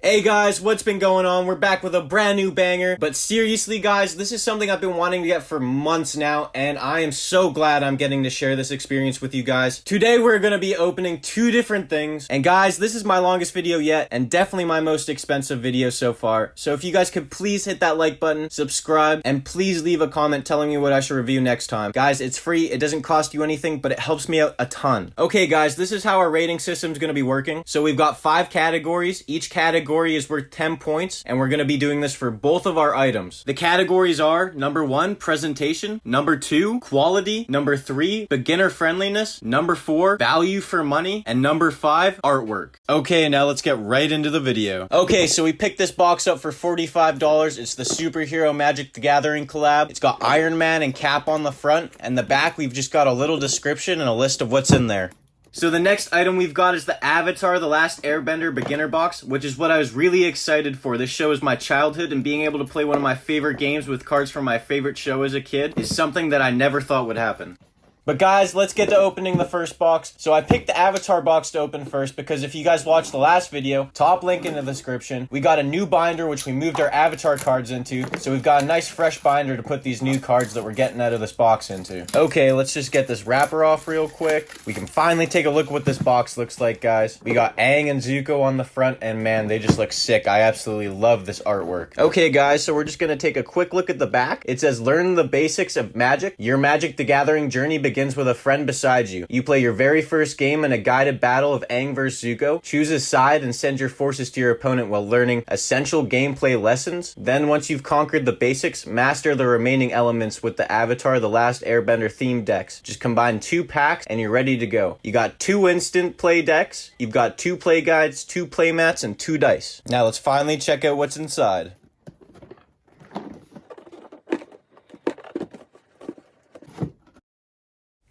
Hey guys, what's been going on? We're back with a brand new banger. But seriously guys, this is something I've been wanting to get for months now, and I am so glad I'm getting to share this experience with you guys. Today we're going to be opening two different things. And guys, this is my longest video yet, and definitely my most expensive video so far. So if you guys could please hit that like button, subscribe, and please leave a comment telling me what I should review next time. Guys, it's free, it doesn't cost you anything, but it helps me out a ton. Okay guys, this is how our rating system is going to be working. So we've got 5 categories. Each category is worth 10 points, and we're going to be doing this for both of our items. The categories are number 1, presentation, number 2, quality, number 3, beginner friendliness, number 4, value for money, and number 5, artwork. Okay, now let's get right into the video. Okay, so we picked this box up for $45. It's the Superhero Magic the Gathering collab. It's got Iron Man and Cap on the front, and the back we've just got a little description and a list of what's in there. So the next item we've got is the Avatar: The Last Airbender beginner box, which is what I was really excited for. This show is my childhood, and being able to play one of my favorite games with cards from my favorite show as a kid is something that I never thought would happen. But guys, let's get to opening the first box. So I picked the Avatar box to open first because if you guys watched the last video, top link in the description, we got a new binder which we moved our Avatar cards into. So we've got a nice fresh binder to put these new cards that we're getting out of this box into. Okay, let's just get this wrapper off real quick. We can finally take a look at what this box looks like, guys. We got Aang and Zuko on the front, and man, they just look sick. I absolutely love this artwork. Okay guys, so we're just gonna take a quick look at the back. It says, learn the basics of magic. Your Magic the Gathering journey begins with a friend beside you. You play your very first game in a guided battle of Aang vs Zuko. Choose a side and send your forces to your opponent while learning essential gameplay lessons. Then once you've conquered the basics, master the remaining elements with the Avatar: The Last Airbender themed decks. Just combine 2 packs and you're ready to go. You got 2 instant play decks, you've got 2 play guides, 2 play mats, and 2 dice. Now let's finally check out what's inside.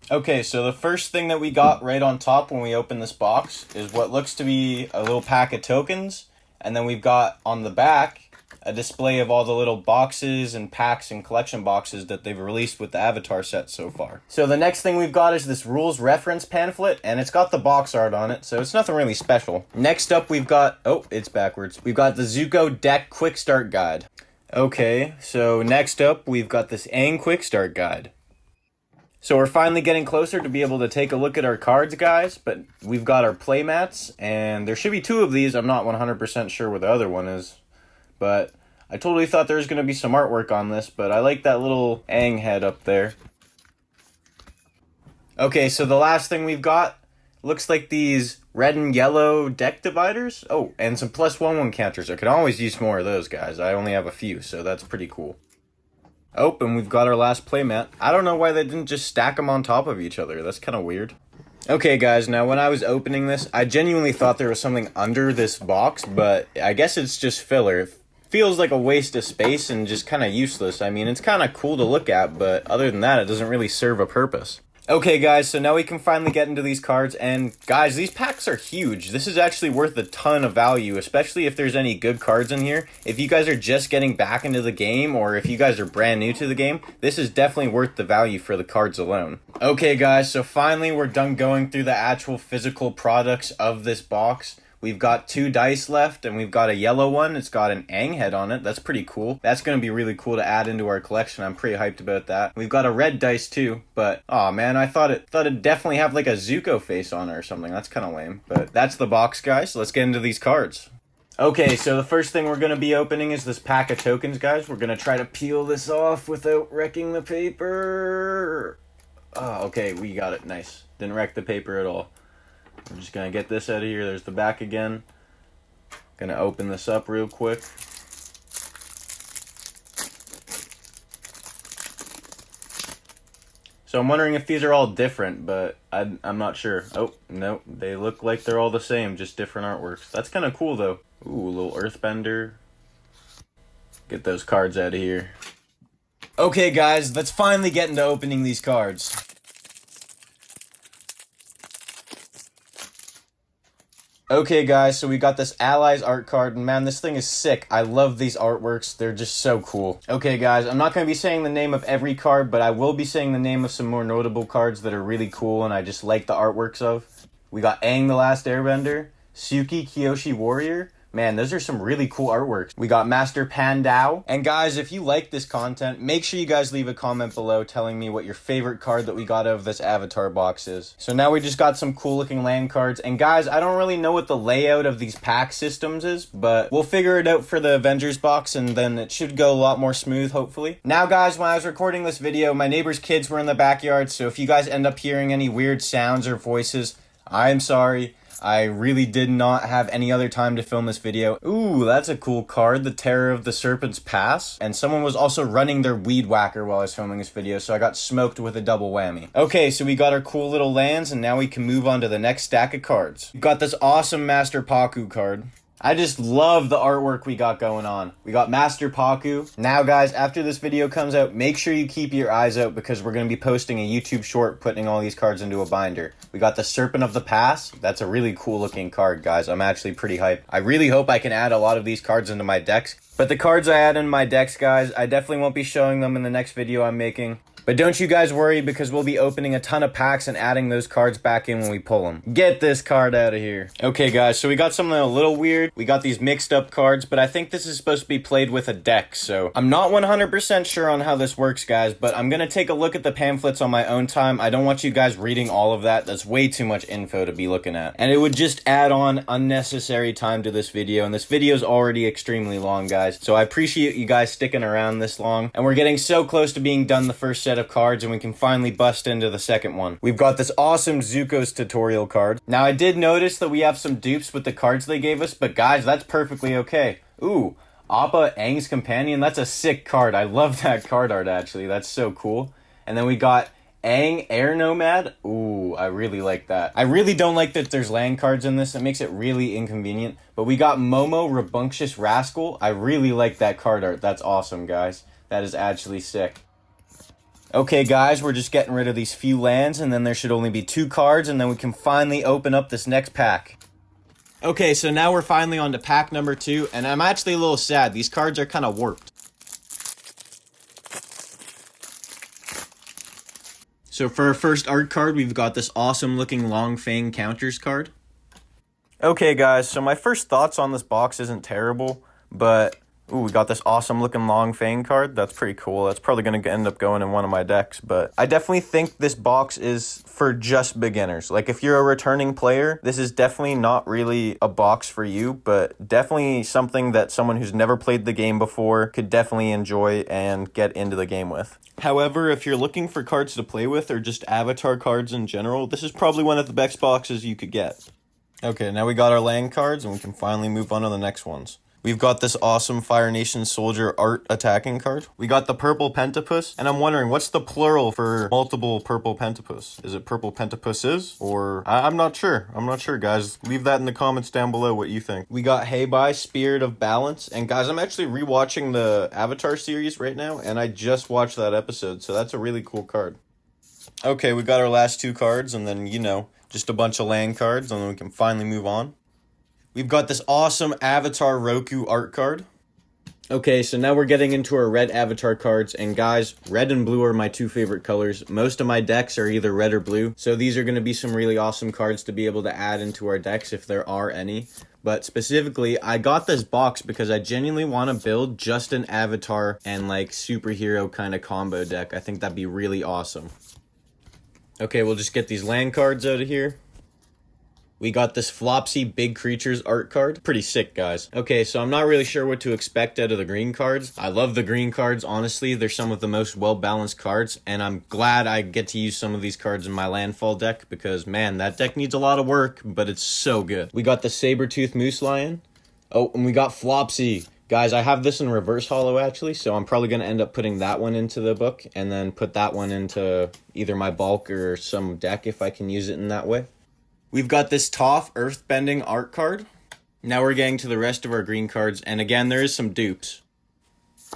Okay, so the first thing that we got right on top when we open this box is what looks to be a little pack of tokens. And then we've got on the back a display of all the little boxes and packs and collection boxes that they've released with the Avatar set so far. So the next thing we've got is this rules reference pamphlet, and it's got the box art on it, so it's nothing really special. Next up we've got, oh, it's backwards. We've got the Zuko deck quick start guide. Okay, so next up we've got this Aang quick start guide. So we're finally getting closer to be able to take a look at our cards, guys, but we've got our play mats, and there should be 2 of these. I'm not 100% sure where the other one is, but I totally thought there was going to be some artwork on this, but I like that little Aang head up there. Okay, so the last thing we've got looks like these red and yellow deck dividers. Oh, and some +1/+1 counters. I could always use more of those, guys. I only have a few, so that's pretty cool. Oh, and we've got our last playmat. I don't know why they didn't just stack them on top of each other. That's kind of weird. Okay, guys, now when I was opening this, I genuinely thought there was something under this box, but I guess it's just filler. It feels like a waste of space and just kind of useless. I mean, it's kind of cool to look at, but other than that, it doesn't really serve a purpose. Okay guys, so now we can finally get into these cards, and guys, these packs are huge. This is actually worth a ton of value, especially if there's any good cards in here. If you guys are just getting back into the game, or if you guys are brand new to the game, this is definitely worth the value for the cards alone. Okay guys, so finally we're done going through the actual physical products of this box. We've got 2 dice left, and we've got a yellow one. It's got an Aang head on it. That's pretty cool. That's going to be really cool to add into our collection. I'm pretty hyped about that. We've got a red dice too, but oh man, I thought it'd definitely have like a Zuko face on it or something. That's kind of lame, but that's the box, guys. So let's get into these cards. Okay, so the first thing we're going to be opening is this pack of tokens, guys. We're going to try to peel this off without wrecking the paper. Oh, okay, we got it. Nice. Didn't wreck the paper at all. I'm just going to get this out of here. There's the back again. Going to open this up real quick. So I'm wondering if these are all different, but I'm not sure. Oh, no, they look like they're all the same, just different artworks. That's kind of cool, though. Ooh, a little earthbender. Get those cards out of here. Okay, guys, let's finally get into opening these cards. Okay guys, so we got this Allies art card, and man, this thing is sick. I love these artworks, they're just so cool. Okay guys, I'm not going to be saying the name of every card, but I will be saying the name of some more notable cards that are really cool and I just like the artworks of. We got Aang the Last Airbender, Suki Kyoshi Warrior, Man, those are some really cool artworks. We got Master Pandao. And guys, if you like this content, make sure you guys leave a comment below telling me what your favorite card that we got out of this Avatar box is. So now we just got some cool looking land cards. And guys, I don't really know what the layout of these pack systems is, but we'll figure it out for the Avengers box, and then it should go a lot more smooth, hopefully. Now guys, when I was recording this video, my neighbor's kids were in the backyard, so if you guys end up hearing any weird sounds or voices, I'm sorry. I really did not have any other time to film this video. Ooh, that's a cool card, the Terror of the Serpent's Pass. And someone was also running their Weed Whacker while I was filming this video, so I got smoked with a double whammy. Okay, so we got our cool little lands, and now we can move on to the next stack of cards. We got this awesome Master Paku card. I just love the artwork we got going on. We got Master Paku. Now guys, after this video comes out, make sure you keep your eyes out because we're going to be posting a YouTube short putting all these cards into a binder. We got the Serpent of the Pass. That's a really cool looking card, guys. I'm actually pretty hyped. I really hope I can add a lot of these cards into my decks. But the cards I add in my decks, guys, I definitely won't be showing them in the next video I'm making. But don't you guys worry because we'll be opening a ton of packs and adding those cards back in when we pull them. Get this card out of here. Okay guys, so we got something a little weird. We got these mixed up cards, but I think this is supposed to be played with a deck. So I'm not 100% sure on how this works, guys, but I'm going to take a look at the pamphlets on my own time. I don't want you guys reading all of that. That's way too much info to be looking at. And it would just add on unnecessary time to this video. And this video is already extremely long, guys. So I appreciate you guys sticking around this long. And we're getting so close to being done the first set of cards, and we can finally bust into the second one. We've got this awesome Zuko's tutorial card. Now I did notice that we have some dupes with the cards they gave us, but guys, that's perfectly okay. Ooh, Appa, Aang's Companion, that's a sick card. I love that card art actually, that's so cool. And then we got Aang, Air Nomad. Ooh, I really like that. I really don't like that there's land cards in this. It makes it really inconvenient. But we got Momo, Rambunctious Rascal. I really like that card art. That's awesome, guys. That is actually sick. Okay guys, we're just getting rid of these few lands, and then there should only be 2 cards, and then we can finally open up this next pack. Okay, so now we're finally on to pack number 2, and I'm actually a little sad. These cards are kind of warped. So for our first art card, we've got this awesome looking Long Fang Counters card. Okay guys, so my first thoughts on this box isn't terrible, but ooh, we got this awesome looking Long Fang card. That's pretty cool. That's probably going to end up going in one of my decks. But I definitely think this box is for just beginners. Like if you're a returning player, this is definitely not really a box for you, but definitely something that someone who's never played the game before could definitely enjoy and get into the game with. However, if you're looking for cards to play with or just Avatar cards in general, this is probably one of the best boxes you could get. Okay, now we got our land cards and we can finally move on to the next ones. We've got this awesome Fire Nation Soldier art attacking card. We got the Purple Pentapus, and I'm wondering, what's the plural for multiple Purple Pentapus? Is it Purple Pentapuses? Or, I'm not sure. I'm not sure, guys. Leave that in the comments down below what you think. We got Heibai, Spirit of Balance, and guys, I'm actually rewatching the Avatar series right now, and I just watched that episode, so that's a really cool card. Okay, we got our last 2 cards, and then, you know, just a bunch of land cards, and then we can finally move on. We've got this awesome Avatar Roku art card. Okay, so now we're getting into our red Avatar cards, and guys, red and blue are my 2 favorite colors. Most of my decks are either red or blue, so these are going to be some really awesome cards to be able to add into our decks if there are any. But specifically, I got this box because I genuinely want to build just an Avatar and like superhero kind of combo deck. I think that'd be really awesome. Okay, we'll just get these land cards out of here. We got this Flopsy Big Creatures art card. Pretty sick, guys. Okay, so I'm not really sure what to expect out of the green cards. I love the green cards, honestly. They're some of the most well-balanced cards, and I'm glad I get to use some of these cards in my landfall deck because, man, that deck needs a lot of work, but it's so good. We got the Saber-Tooth Moose Lion. Oh, and we got Flopsy. Guys, I have this in reverse holo, actually, so I'm probably going to end up putting that one into the book and then put that one into either my bulk or some deck if I can use it in that way. We've got this Toph Earthbending art card. Now we're getting to the rest of our green cards, and again, there is some dupes.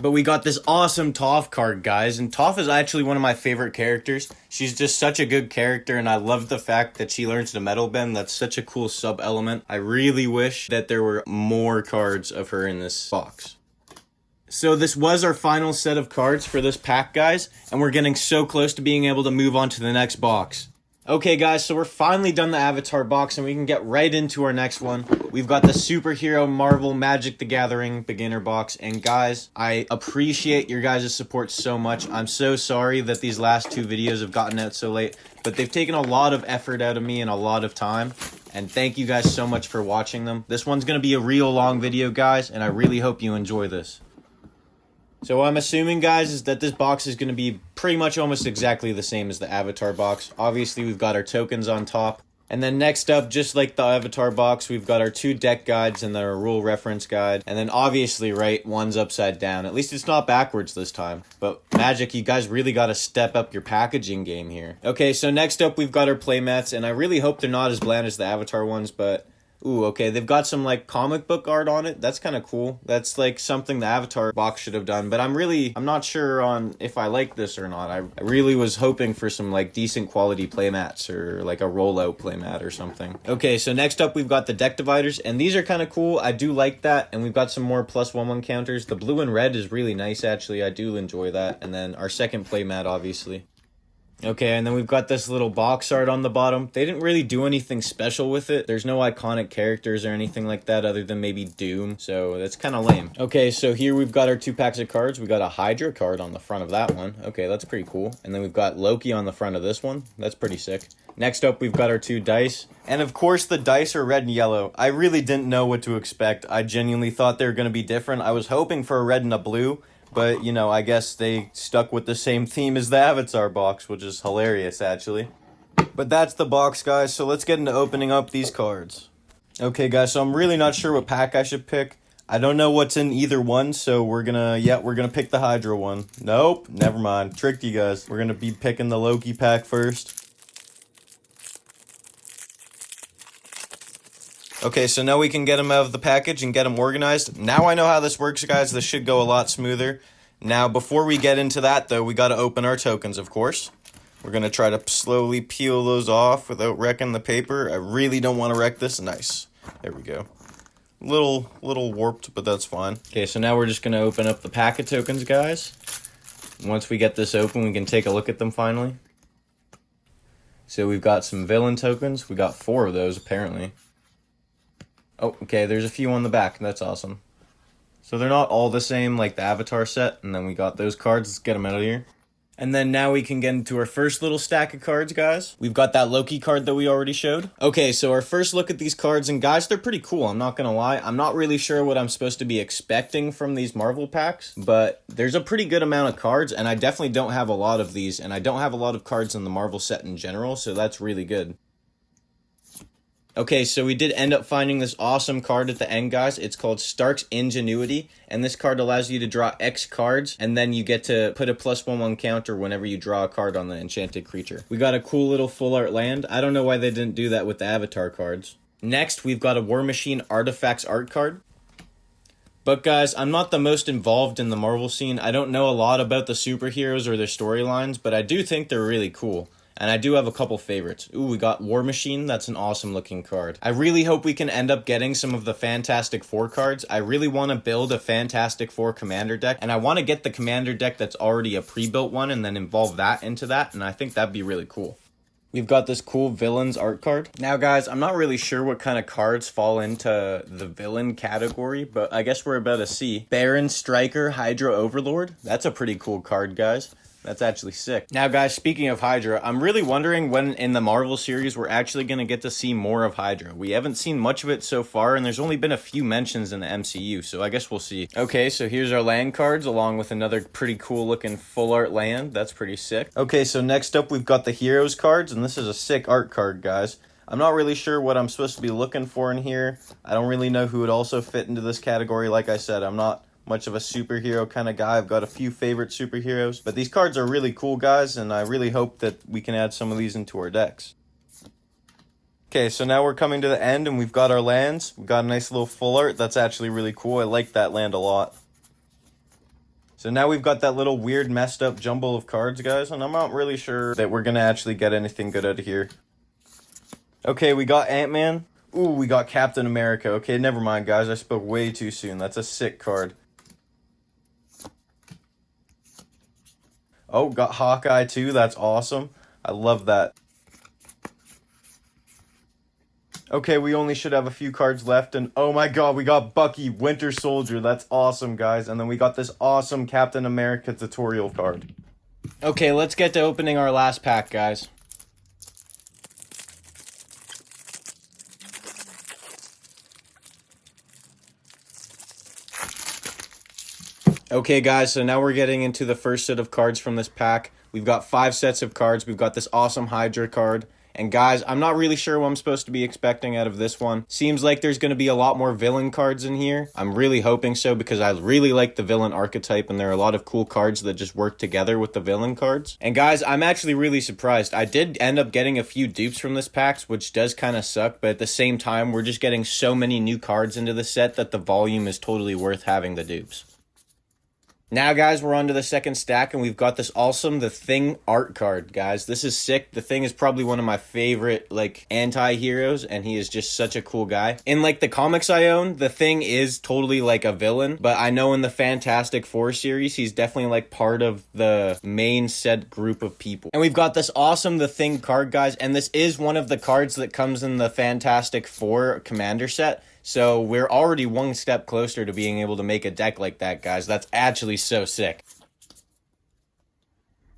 But we got this awesome Toph card, guys, and Toph is actually one of my favorite characters. She's just such a good character, and I love the fact that she learns to metal bend. That's such a cool sub-element. I really wish that there were more cards of her in this box. So this was our final set of cards for this pack, guys, and we're getting so close to being able to move on to the next box. Okay guys, so we're finally done the Avatar box and we can get right into our next one. We've got the Superhero Marvel Magic the Gathering beginner box. And guys, I appreciate your guys' support so much. I'm so sorry that these last two videos have gotten out so late, but they've taken a lot of effort out of me and a lot of time. And thank you guys so much for watching them. This one's going to be a real long video, guys, and I really hope you enjoy this. So what I'm assuming, guys, is that this box is going to be pretty much almost exactly the same as the Avatar box. Obviously, we've got our tokens on top. And then next up, just like the Avatar box, we've got our 2 deck guides and then our rule reference guide. And then obviously, right, one's upside down. At least it's not backwards this time. But Magic, you guys really got to step up your packaging game here. Okay, so next up, we've got our playmats. And I really hope they're not as bland as the Avatar ones, but... Ooh, okay, they've got some, like, comic book art on it. That's kind of cool. That's, like, something the Avatar box should have done. But I'm not sure on if I like this or not. I really was hoping for some, like, decent quality playmats or, like, a rollout playmat or something. Okay, so next up, we've got the deck dividers. And these are kind of cool. I do like that. And we've got some more +1/+1 counters. The blue and red is really nice, actually. I do enjoy that. And then our second playmat, obviously. Okay, and then we've got this little box art on the bottom. They didn't really do anything special with it. There's no iconic characters or anything like that other than maybe Doom, so that's kind of lame. Okay, so here we've got our 2 packs of cards. We got a Hydra card on the front of that one. Okay, that's pretty cool. And then we've got Loki on the front of this one. That's pretty sick. Next up, we've got our 2 dice. And of course, the dice are red and yellow. I really didn't know what to expect. I genuinely thought they were going to be different. I was hoping for a red and a blue. But, you know, I guess they stuck with the same theme as the Avatar box, which is hilarious, actually. But that's the box, guys, so let's get into opening up these cards. Okay, guys, so I'm really not sure what pack I should pick. I don't know what's in either one, so we're gonna pick the Hydra one. Nope, never mind. Tricked you guys. We're gonna be picking the Loki pack first. Okay, so now we can get them out of the package and get them organized. Now I know how this works, guys. This should go a lot smoother. Now, before we get into that, though, we got to open our tokens, of course. We're going to try to slowly peel those off without wrecking the paper. I really don't want to wreck this. Nice. There we go. Little warped, but that's fine. Okay, so now we're just going to open up the pack of tokens, guys. Once we get this open, we can take a look at them finally. So we've got some villain tokens. We got 4 of those, apparently. Oh, okay, there's a few on the back. That's awesome. So they're not all the same like the Avatar set. And then we got those cards. Let's get them out of here. And then now we can get into our first little stack of cards, guys. We've got that Loki card that we already showed. Okay, so our first look at these cards. And guys, they're pretty cool. I'm not going to lie. I'm not really sure what I'm supposed to be expecting from these Marvel packs. But there's a pretty good amount of cards. And I definitely don't have a lot of these. And I don't have a lot of cards in the Marvel set in general. So that's really good. Okay, so we did end up finding this awesome card at the end, guys. It's called Stark's Ingenuity, and this card allows you to draw X cards, and then you get to put a +1/+1 counter whenever you draw a card on the enchanted creature. We got a cool little full art land. I don't know why they didn't do that with the Avatar cards. Next, we've got a War Machine Artifacts art card. But guys, I'm not the most involved in the Marvel scene. I don't know a lot about the superheroes or their storylines, but I do think they're really cool. And I do have a couple favorites. Ooh, we got War Machine. That's an awesome looking card. I really hope we can end up getting some of the Fantastic Four cards. I really want to build a Fantastic Four commander deck. And I want to get the commander deck that's already a pre-built one and then involve that into that. And I think that'd be really cool. We've got this cool villains art card. Now, guys, I'm not really sure what kind of cards fall into the villain category, but I guess we're about to see. Baron Striker Hydra Overlord. That's a pretty cool card, guys. That's actually sick. Now, guys, speaking of Hydra, I'm really wondering when in the Marvel series we're actually going to get to see more of Hydra. We haven't seen much of it so far, and there's only been a few mentions in the MCU, so I guess we'll see. Okay, so here's our land cards, along with another pretty cool-looking full art land. That's pretty sick. Okay, so next up, we've got the Heroes cards, and this is a sick art card, guys. I'm not really sure what I'm supposed to be looking for in here. I don't really know who would also fit into this category. Like I said, I'm not much of a superhero kind of guy. I've got a few favorite superheroes, but these cards are really cool, guys, and I really hope that we can add some of these into our decks. Okay, so now we're coming to the end, and we've got our lands. We've got a nice little full art. That's actually really cool. I like that land a lot. So now we've got that little weird messed up jumble of cards, guys, and I'm not really sure that we're going to actually get anything good out of here. Okay, we got Ant-Man. Ooh, we got Captain America. Okay, never mind, guys. I spoke way too soon. That's a sick card. Oh, got Hawkeye too. That's awesome. I love that. Okay, we only should have a few cards left, and oh my god, we got Bucky, Winter Soldier. That's awesome, guys. And then we got this awesome Captain America tutorial card. Okay, let's get to opening our last pack, guys. Okay, guys, so now we're getting into the first set of cards from this pack. We've got 5 sets of cards. We've got this awesome Hydra card. And guys, I'm not really sure what I'm supposed to be expecting out of this one. Seems like there's going to be a lot more villain cards in here. I'm really hoping so because I really like the villain archetype and there are a lot of cool cards that just work together with the villain cards. And guys, I'm actually really surprised. I did end up getting a few dupes from this pack, which does kind of suck, but at the same time, we're just getting so many new cards into the set that the volume is totally worth having the dupes. Now, guys, we're on to the second stack, and we've got this awesome The Thing art card, guys. This is sick. The Thing is probably one of my favorite, anti-heroes, and he is just such a cool guy. In, the comics I own, The Thing is totally, a villain, but I know in the Fantastic Four series, he's definitely, part of the main set group of people. And we've got this awesome The Thing card, guys, and this is one of the cards that comes in the Fantastic Four Commander set. So we're already one step closer to being able to make a deck like that, guys. That's actually so sick.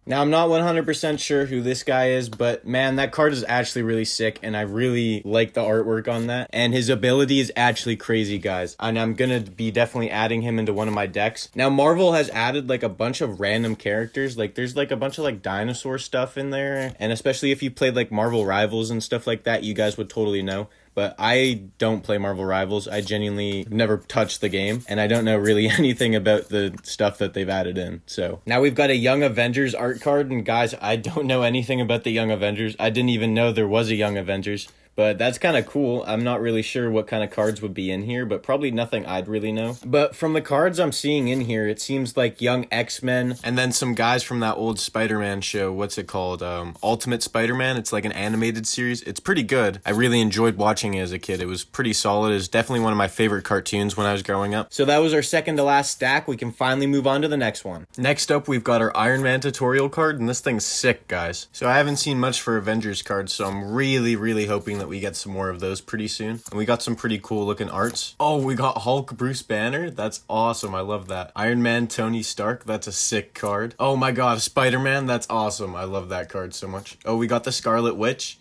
Now, I'm not 100% sure who this guy is, but man, that card is actually really sick, and I really like the artwork on that. And his ability is actually crazy, guys. And I'm gonna be definitely adding him into one of my decks. Now, Marvel has added, a bunch of random characters. There's, a bunch of, dinosaur stuff in there. And especially if you played, Marvel Rivals and stuff like that, you guys would totally know. But I don't play Marvel Rivals. I genuinely never touched the game, and I don't know really anything about the stuff that they've added in. So now we've got a Young Avengers art card, and guys, I don't know anything about the Young Avengers. I didn't even know there was a Young Avengers. But that's kind of cool. I'm not really sure what kind of cards would be in here, but probably nothing I'd really know. But from the cards I'm seeing in here, it seems like Young X-Men and then some guys from that old Spider-Man show. What's it called? Ultimate Spider-Man. It's like an animated series. It's pretty good. I really enjoyed watching it as a kid. It was pretty solid. It was definitely one of my favorite cartoons when I was growing up. So that was our second to last stack. We can finally move on to the next one. Next up, we've got our Iron Man tutorial card, and this thing's sick, guys. So I haven't seen much for Avengers cards, so I'm really hoping that we get some more of those pretty soon. And we got some pretty cool looking arts. Oh, we got Hulk Bruce Banner. That's awesome. I love that. Iron Man Tony Stark. That's a sick card. Oh my god, Spider-Man. That's awesome. I love that card so much. Oh, we got the Scarlet Witch.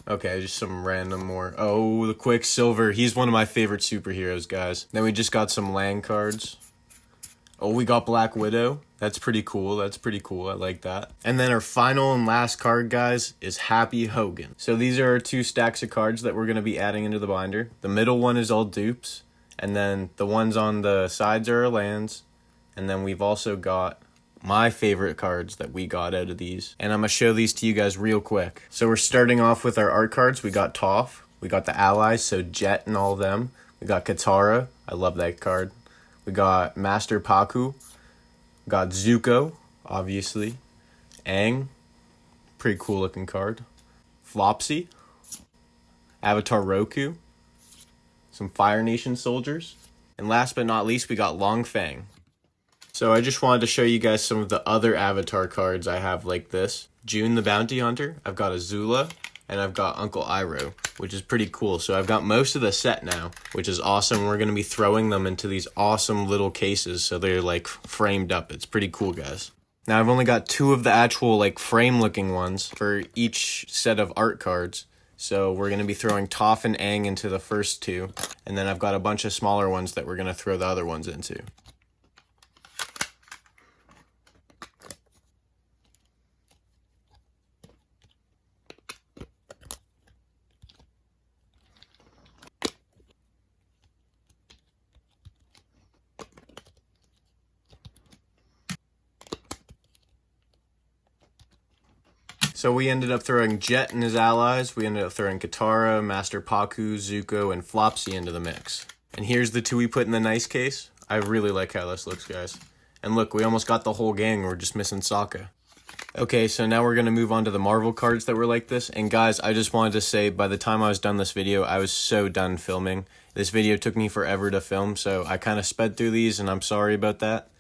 Okay, just some random more. Oh, the Quicksilver. He's one of my favorite superheroes, guys. Then we just got some land cards. Oh, we got Black Widow. That's pretty cool. That's pretty cool. I like that. And then our final and last card, guys, is Happy Hogan. So these are our 2 stacks of cards that we're going to be adding into the binder. The middle one is all dupes. And then the ones on the sides are our lands. And then we've also got my favorite cards that we got out of these. And I'm going to show these to you guys real quick. So we're starting off with our art cards. We got Toph. We got the allies, so Jet and all of them. We got Katara. I love that card. We got Master Paku. We got Zuko, obviously. Aang. Pretty cool looking card. Flopsy. Avatar Roku. Some Fire Nation soldiers. And last but not least, we got Long Fang. So I just wanted to show you guys some of the other Avatar cards I have like this. June the Bounty Hunter. I've got Azula. And I've got Uncle Iroh, which is pretty cool. So I've got most of the set now, which is awesome. We're going to be throwing them into these awesome little cases, so they're framed up. It's pretty cool, guys. Now I've only got 2 of the actual frame looking ones for each set of art cards. So we're going to be throwing Toph and Aang into the first 2, and then I've got a bunch of smaller ones that we're going to throw the other ones into. So we ended up throwing Jet and his allies. We ended up throwing Katara, Master Paku, Zuko, and Flopsy into the mix. And here's the 2 we put in the nice case. I really like how this looks, guys. And look, we almost got the whole gang. We're just missing Sokka. Okay, so now we're going to move on to the Marvel cards that were like this. And guys, I just wanted to say, by the time I was done this video, I was so done filming. This video took me forever to film, so I kind of sped through these, and I'm sorry about that.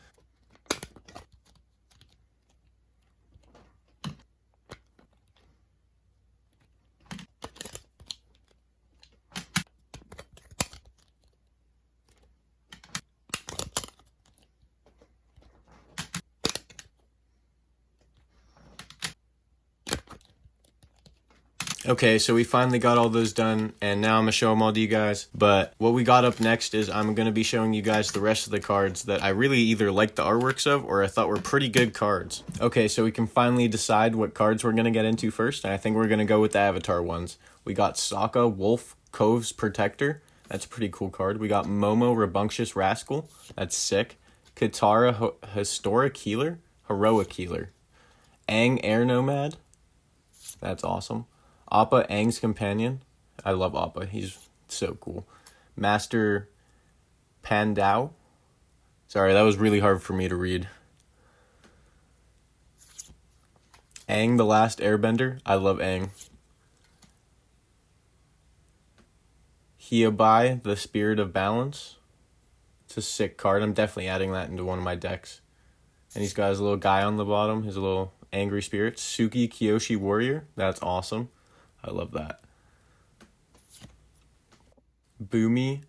Okay, so we finally got all those done, and now I'm going to show them all to you guys. But what we got up next is I'm going to be showing you guys the rest of the cards that I really either liked the artworks of or I thought were pretty good cards. Okay, so we can finally decide what cards we're going to get into first, and I think we're going to go with the Avatar ones. We got Sokka, Wolf, Cove's Protector. That's a pretty cool card. We got Momo, Rambunctious Rascal. That's sick. Katara, Historic Healer. Heroic Healer. Aang, Air Nomad. That's awesome. Appa, Aang's Companion. I love Appa. He's so cool. Master Pandao. Sorry, that was really hard for me to read. Aang, the Last Airbender. I love Aang. Hiobai, the Spirit of Balance. It's a sick card. I'm definitely adding that into one of my decks. And he's got his little guy on the bottom, his little angry spirit. Suki, Kyoshi Warrior. That's awesome. I love that. Boomy.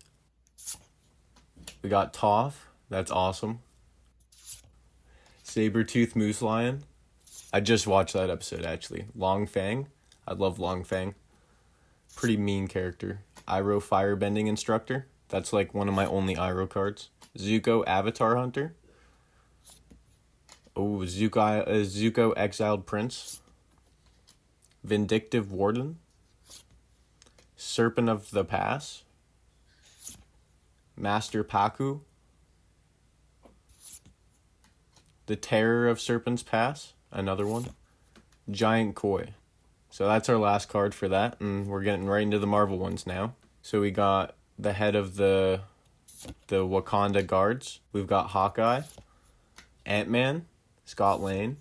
We got Toph. That's awesome. Sabertooth Moose Lion. I just watched that episode, actually. Long Fang. I love Long Fang. Pretty mean character. Iroh Firebending Instructor. That's like one of my only Iroh cards. Zuko Avatar Hunter. Oh, Zuko Exiled Prince. Vindictive Warden. Serpent of the Pass. Master Paku. The Terror of Serpent's Pass. Another one. Giant Koi. So that's our last card for that, and we're getting right into the Marvel ones now. So we got the head of the Wakanda Guards. We've got Hawkeye. Ant-Man. Scott Lang.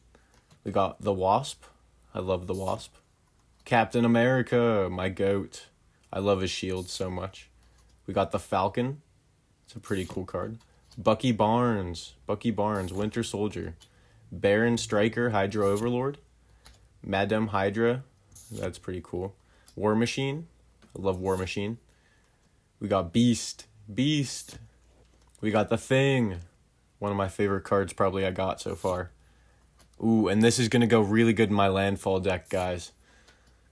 We got the Wasp. I love the Wasp. Captain America, my goat. I love his shield so much. We got the Falcon. It's a pretty cool card. Bucky Barnes, Winter Soldier. Baron Stryker, Hydra Overlord. Madame Hydra, that's pretty cool. War Machine, I love War Machine. We got Beast. We got the Thing. One of my favorite cards probably I got so far. Ooh, and this is going to go really good in my Landfall deck, guys.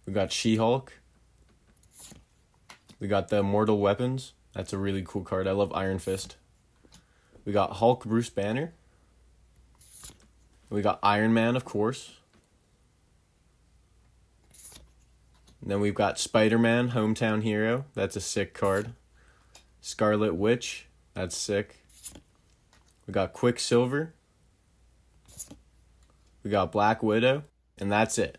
We got She-Hulk. We got the Immortal Weapons. That's a really cool card. I love Iron Fist. We got Hulk Bruce Banner. We got Iron Man, of course. And then we've got Spider-Man, Hometown Hero. That's a sick card. Scarlet Witch. That's sick. We got Quicksilver. We got Black Widow. And that's it.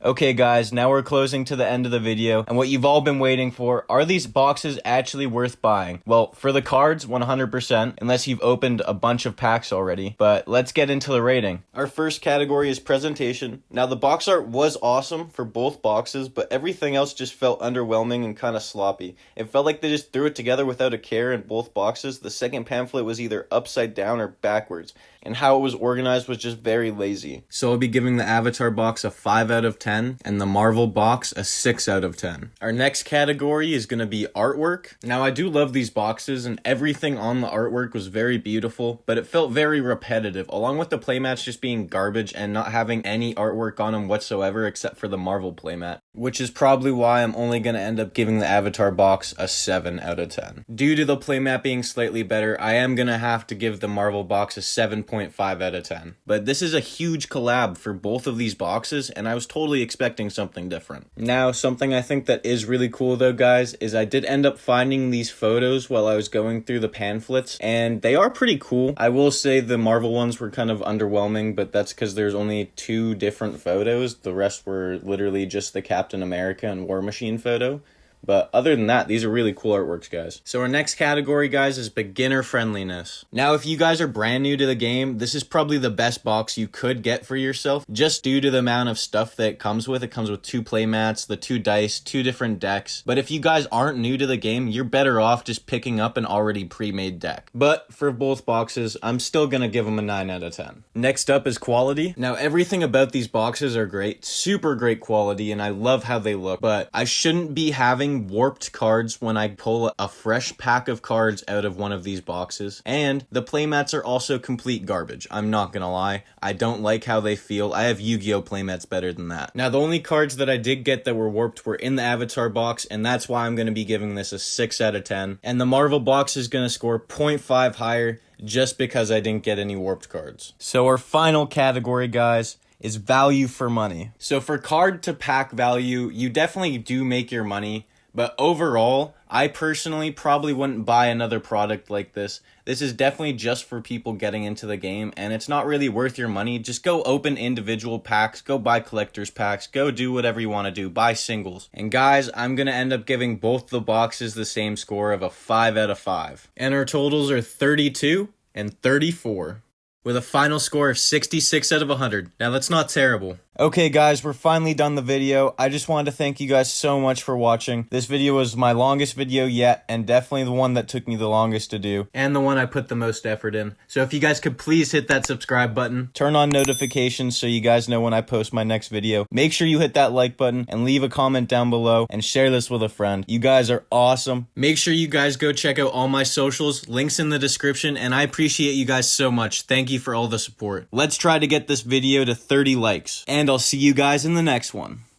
Okay guys, now we're closing to the end of the video, and what you've all been waiting for, are these boxes actually worth buying? Well, for the cards, 100%, unless you've opened a bunch of packs already, but let's get into the rating. Our first category is presentation. Now the box art was awesome for both boxes, but everything else just felt underwhelming and kind of sloppy. It felt like they just threw it together without a care in both boxes. The second pamphlet was either upside down or backwards, and how it was organized was just very lazy. So I'll be giving the Avatar box a 5 out of 10, and the Marvel box a 6 out of 10. Our next category is going to be artwork. Now I do love these boxes, and everything on the artwork was very beautiful, but it felt very repetitive, along with the playmats just being garbage and not having any artwork on them whatsoever except for the Marvel playmat, which is probably why I'm only going to end up giving the Avatar box a 7 out of 10. Due to the playmat being slightly better, I am going to have to give the Marvel box a 7.5 out of 10. But this is a huge collab for both of these boxes, and I was totally expecting something different. Now, something I think that is really cool though, guys, is I did end up finding these photos while I was going through the pamphlets, and they are pretty cool. I will say the Marvel ones were kind of underwhelming, but that's because there's only 2 different photos. The rest were literally just the Captain America and War Machine photo. But other than that, these are really cool artworks, guys. So our next category, guys, is beginner friendliness. Now, if you guys are brand new to the game, this is probably the best box you could get for yourself, just due to the amount of stuff that it comes with. It comes with 2 play mats, the 2 dice, 2 different decks. But if you guys aren't new to the game, you're better off just picking up an already pre-made deck. But for both boxes, I'm still gonna give them a 9 out of 10. Next up is quality. Now, everything about these boxes are great, super great quality, and I love how they look, but I shouldn't be having warped cards when I pull a fresh pack of cards out of one of these boxes. And the playmats are also complete garbage. I'm not gonna lie. I don't like how they feel. I have Yu-Gi-Oh! Playmats better than that. Now, the only cards that I did get that were warped were in the Avatar box, and that's why I'm gonna be giving this a 6 out of 10. And the Marvel box is gonna score 0.5 higher just because I didn't get any warped cards. So our final category, guys, is value for money. So for card to pack value, you definitely do make your money, but overall, I personally probably wouldn't buy another product like this. This is definitely just for people getting into the game, and it's not really worth your money. Just go open individual packs, go buy collector's packs, go do whatever you want to do, buy singles. And guys, I'm going to end up giving both the boxes the same score of a 5 out of 5. And our totals are 32 and 34. With a final score of 66 out of 100. Now that's not terrible. Okay guys, we're finally done the video. I just wanted to thank you guys so much for watching. This video was my longest video yet, and definitely the one that took me the longest to do. And the one I put the most effort in. So if you guys could please hit that subscribe button, turn on notifications so you guys know when I post my next video. Make sure you hit that like button and leave a comment down below and share this with a friend. You guys are awesome. Make sure you guys go check out all my socials, links in the description, and I appreciate you guys so much. Thank you for all the support. Let's try to get this video to 30 likes. And I'll see you guys in the next one.